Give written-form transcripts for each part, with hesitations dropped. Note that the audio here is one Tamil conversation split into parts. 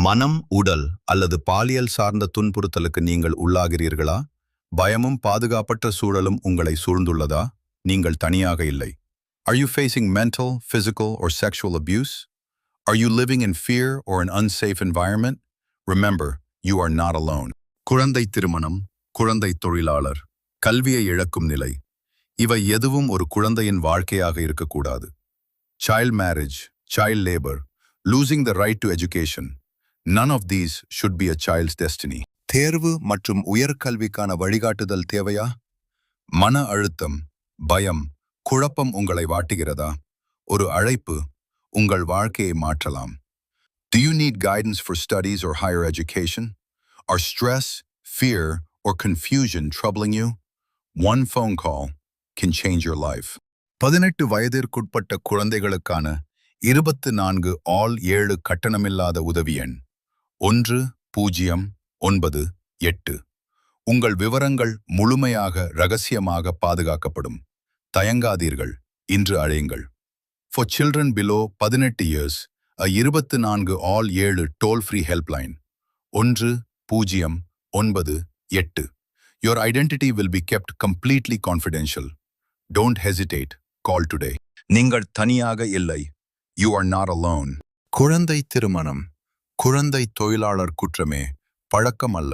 மனம், உடல் அல்லது பாலியல் சார்ந்த துன்புறுத்தலுக்கு நீங்கள் உள்ளாகிறீர்களா? பயமும் பாதுகாப்பற்ற சூழலும் உங்களை சூழ்ந்துள்ளதா? நீங்கள் தனியாக இல்லை. Are you facing mental, physical, or sexual abuse? Are you living in fear or an unsafe environment? Remember, you are not alone. குழந்தை திருமணம், குழந்தை தொழிலாளர், கல்வியை இழக்கும் நிலை, இவை எதுவும் ஒரு குழந்தையின் வாழ்க்கையாக இருக்கக்கூடாது. Child marriage, child labor, losing the right to education. None of these should be a child's destiny. தேர்வு மற்றும் உயர்கல்விக்கான வழிகாட்டுதல் தேவையா? மன அழுத்தம், பயம், குழப்பம் உங்களை வாட்டுகிறதா? ஒரு அழைப்பு உங்கள் வாழ்க்கையை மாற்றலாம். Do you need guidance for studies or higher education? Are stress, fear, or confusion troubling you? One phone call can change your life. 18 வயதிற்குட்பட்ட குழந்தைகளுக்கான 24 ஆல் 7 கட்டணமில்லாத உதவி எண் 1098. உங்கள் விவரங்கள் முழுமையாக இரகசியமாக பாதுகாக்கப்படும். தயங்காதீர்கள், இன்று அழையுங்கள். For children below 18 years, a 24 all 7 toll-free helpline 1098. Your identity will be kept completely confidential. Don't hesitate. Call today. நீங்கள் தனியாக இல்லை. You are not alone. குழந்தை திருமணம், குழந்தை தொழிலாளர் குற்றமே, பழக்கம் அல்ல.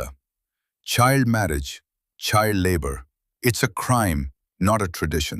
Child marriage, child labor. It's a crime, not a tradition.